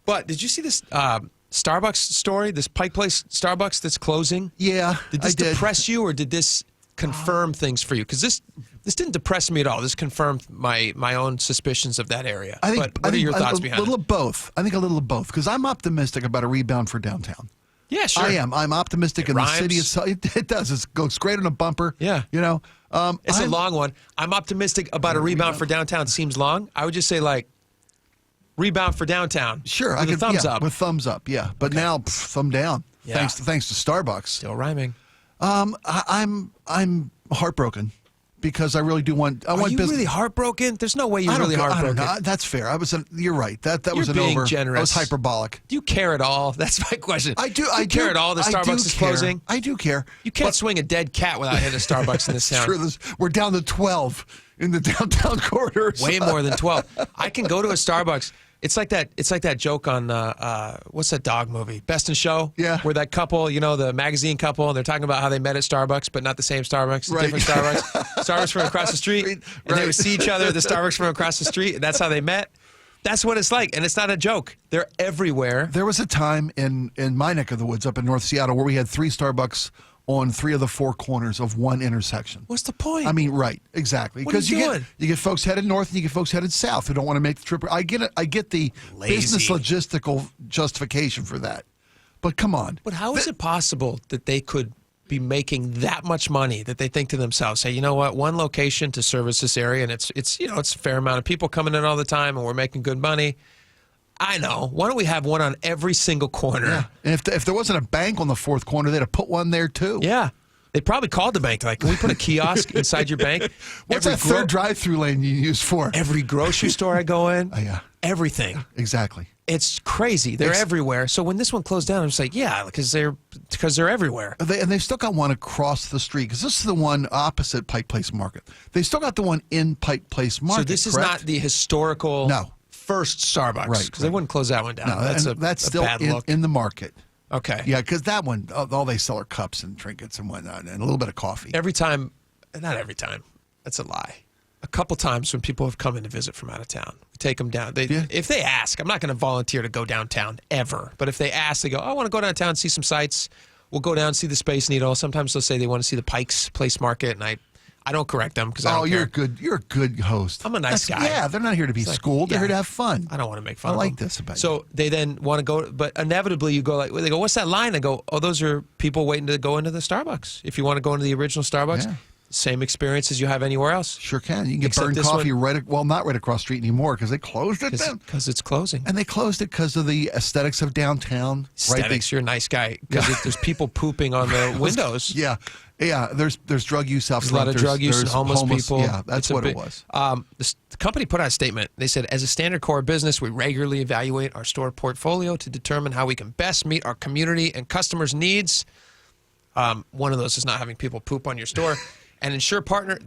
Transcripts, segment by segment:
But did you see this Starbucks story, this Pike Place Starbucks that's closing? Yeah, Did this depress you, or did this confirm things for you? Because this didn't depress me at all. This confirmed my own suspicions of that area. What are your thoughts behind it? A little of both. I think a little of both, because I'm optimistic about a rebound for downtown. Yeah, sure. I am. I'm optimistic in the city itself. It does. It goes great on a bumper. Yeah. You know. It's a long one. I'm optimistic about a rebound for downtown. Seems long. I would just say rebound for downtown. Sure. With a thumbs up. With thumbs up, yeah. But now, thumb down. Yeah. Thanks to Starbucks. Still rhyming. I'm heartbroken because I really do want. I want business. Really heartbroken? There's no way you're really heartbroken. I don't know. That's fair. You're right. That was being generous. I was hyperbolic. Do you care at all? That's my question. I do. I care at all that Starbucks is closing? I do care. You can't swing a dead cat without hitting a Starbucks in this town. True. We're down to 12 in the downtown corridors. Way more than 12. I can go to a Starbucks. It's like that joke on what's that dog movie? Best in Show? Yeah. Where that couple, the magazine couple, and they're talking about how they met at Starbucks, but not the same Starbucks, right. different Starbucks. Starbucks from across the street, and they would see each other at the Starbucks from across the street, and that's how they met. That's what it's like, and it's not a joke. They're everywhere. There was a time in my neck of the woods up in North Seattle where we had 3 Starbucks on 3 of the 4 corners of one intersection. What's the point? I mean, right, exactly. Because you get folks headed north and you get folks headed south who don't want to make the trip. I get it. I get the business logistical justification for that. But come on. But how is it possible that they could be making that much money that they think to themselves, hey, you know what? One location to service this area, and it's a fair amount of people coming in all the time, and we're making good money. I know. Why don't we have one on every single corner? Yeah. And if there wasn't a bank on the 4th corner, they'd have put one there too. Yeah. They probably called the bank. Like, can we put a kiosk inside your bank? What's that third drive-through lane you use for? Every grocery store I go in. Oh, yeah. Everything. Exactly. It's crazy. They're everywhere. So when this one closed down, I'm just like, yeah, because they're everywhere. And they've still got one across the street, because this is the one opposite Pike Place Market. They still got the one in Pike Place Market. So this is not the historical first Starbucks, right? Because they wouldn't close that one down. No, that's still bad look. in the market. Okay. Yeah, because that one, all they sell are cups and trinkets and whatnot, and a little bit of coffee. Not every time. That's a lie. A couple times when people have come in to visit from out of town, we take them down. If they ask, I'm not going to volunteer to go downtown ever. But if they ask, they go, I want to go downtown and see some sights. We'll go down and see the Space Needle. Sometimes they'll say they want to see the Pike Place Market, and I don't correct them because I don't care. You're a good host. I'm a nice guy. Yeah, they're not here to be schooled. They're here to have fun. I don't want to make fun of them. I like this about you. So they then want to go, but inevitably you go they go, what's that line? I go, oh, those are people waiting to go into the Starbucks. If you want to go into the original Starbucks, same experience as you have anywhere else. Sure can. You can get burned coffee not right across the street anymore because they closed it then. Because it's closing. And they closed it because of the aesthetics of downtown. Aesthetics, you're a nice guy. Because there's people pooping on the windows. Yeah. Yeah, there's drug use out front. There's a lot of drug use and homeless people. Yeah, that's what it was. The company put out a statement. They said, as a standard core business, we regularly evaluate our store portfolio to determine how we can best meet our community and customers' needs. One of those is not having people poop on your store. And ensure partners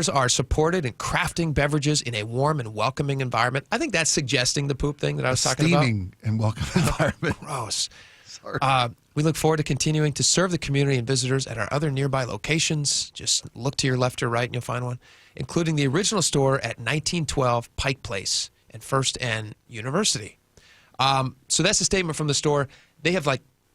are supported in crafting beverages in a warm and welcoming environment. I think that's suggesting the poop thing that I was talking about. Steaming and welcoming environment. Gross. Sorry. We look forward to continuing to serve the community and visitors at our other nearby locations. Just look to your left or right and you'll find one, including the original store at 1912 Pike Place and First and University. So that's a statement from the store. They have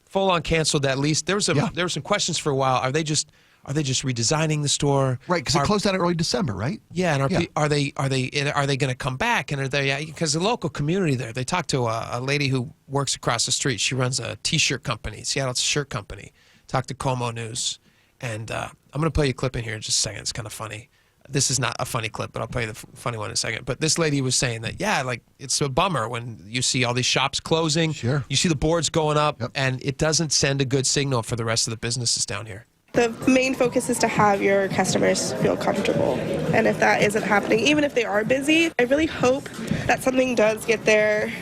full on canceled that lease. There were some questions for a while. Are they just redesigning the store? Right, because it closed down in early December, right? Yeah, and are they going to come back? And are they, because the local community there, they talked to a lady who works across the street. She runs a T-shirt company, Seattle shirt company. Talked to KIRO News, and I'm going to play you a clip in here in just a second. It's kind of funny. This is not a funny clip, but I'll play the funny one in a second. But this lady was saying that, it's a bummer when you see all these shops closing. Sure. You see the boards going up, and it doesn't send a good signal for the rest of the businesses down here. The main focus is to have your customers feel comfortable. And if that isn't happening, even if they are busy, I really hope that something does get there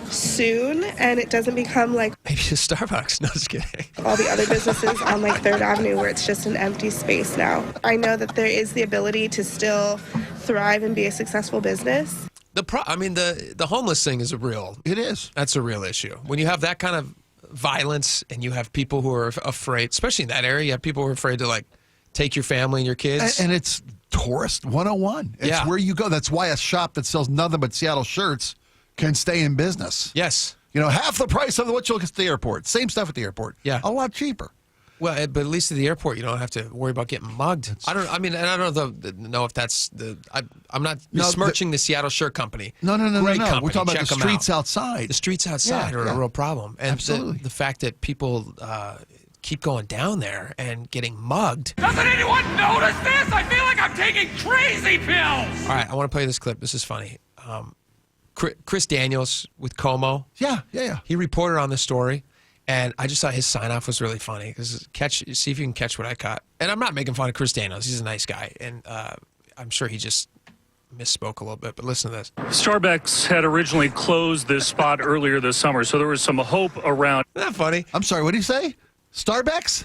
soon and it doesn't become like maybe a Starbucks. No, just kidding. All the other businesses on 3rd Avenue where it's just an empty space now. I know that there is the ability to still thrive and be a successful business. The homeless thing is It is. That's a real issue. When you have that kind of violence and you have people who are afraid, especially in that area, you have people who are afraid to take your family and your kids. And it's tourist 101. It's where you go. That's why a shop that sells nothing but Seattle shirts can stay in business. Yes. Half the price of what you'll get at the airport. Same stuff at the airport. Yeah. A lot cheaper. Well, but at least at the airport, you don't have to worry about getting mugged. I don't know if that's I'm not besmirching the Seattle Shirt Company. No. Great company. We're talking about Check the 'em streets out. outside. The streets outside are a real problem. And Absolutely. the fact that people keep going down there and getting mugged. Doesn't anyone notice this? I feel like I'm taking crazy pills. All right, I want to play this clip. This is funny. Chris Daniels with Como. Yeah. He reported on this story. And I just thought his sign-off was really funny. Because see if you can catch what I caught. And I'm not making fun of Chris Daniels. He's a nice guy. And I'm sure he just misspoke a little bit. But listen to this. Starbucks had originally closed this spot earlier this summer, so there was some hope around. Isn't that funny? I'm sorry, what did he say? Starbucks?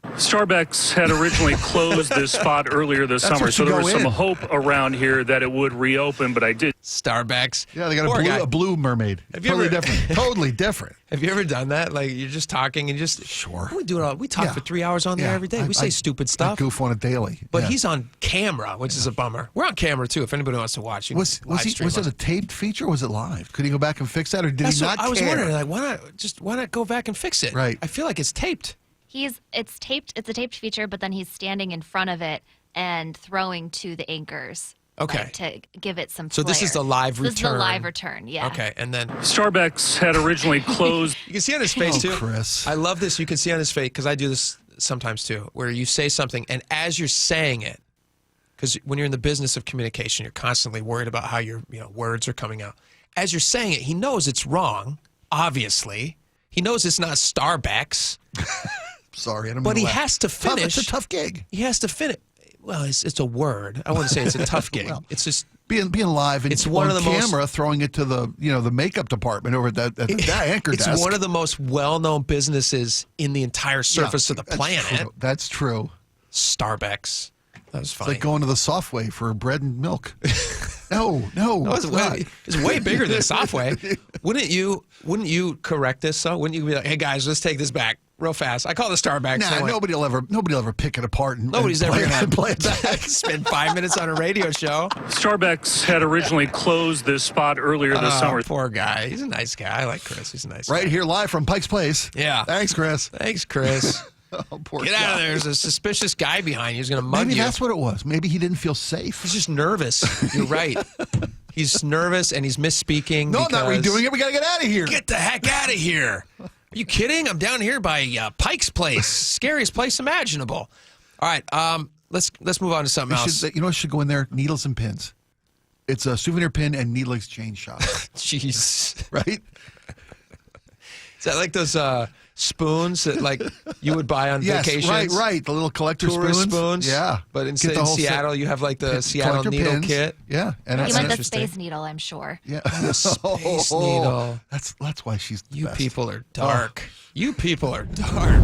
Starbucks had originally closed this spot earlier this summer, so there was some hope around here that it would reopen, but I did. Starbucks. Yeah, they got a blue mermaid. Totally different. Totally different. Have you ever done that? Like you're just talking and just sure. We do it all. We talk for 3 hours on there every day. We say stupid stuff. I goof on it daily. But he's on camera, which is a bummer. We're on camera too. If anybody wants to watch, was it a taped feature or was it live? Could he go back and fix that, or did he not care? I was wondering, like, why not go back and fix it? Right. I feel like it's taped. It's taped. It's a taped feature, but then he's standing in front of it and throwing to the anchors. Okay. Like, to give it some. So flair. this is the live return. This is the live return. Yeah. Okay, and then Starbucks had originally closed. You can see on his face too. Chris. I love this. You can see on his face because I do this sometimes too, where you say something and as you're saying it, because when you're in the business of communication, you're constantly worried about how your words are coming out. As you're saying it, he knows it's wrong. Obviously, he knows it's not Starbucks. Sorry, I don't. But he has to finish. It's a tough gig. He has to finish. Well, it's a word. I wouldn't say it's a tough gig. It's just being live and it's one on of the camera, throwing it to the the makeup department over at that anchor desk. It's one of the most well-known businesses in the entire surface of the planet. That's true. Starbucks. That was funny. It's like going to the Softway for bread and milk. No, it's way bigger than Softway. Wouldn't you correct this though? Wouldn't you be like, hey guys, let's take this back real fast? I call it Starbucks. Nah, nobody'll ever pick it apart and nobody's ever gonna play it back. Spend 5 minutes on a radio show. Starbucks had originally closed this spot earlier this summer. Poor guy. He's a nice guy. I like Chris. He's a nice guy. Right here live from Pike's Place. Yeah. Thanks, Chris. Oh, poor Get guy. out of there. There's a suspicious guy behind you. He's going to mug you. Maybe that's what it was. Maybe he didn't feel safe. He's just nervous. You're right. He's nervous and he's misspeaking. No, I'm not redoing it. We got to get out of here. Get the heck out of here. Are you kidding? I'm down here by Pike's Place. Scariest place imaginable. All right. Let's move on to something else. What should go in there? Needles and pins. It's a souvenir pin and needle exchange shop. Jeez. Right? Is that like those spoons that like you would buy on vacations? Right. The little collector Tourist spoons. Yeah. But in Seattle, you have like the Seattle needle pins. kit. Yeah. And You that's meant the interesting. space needle, I'm sure. Yeah. Space needle. That's why she's the You best. people are dark. You people are dark.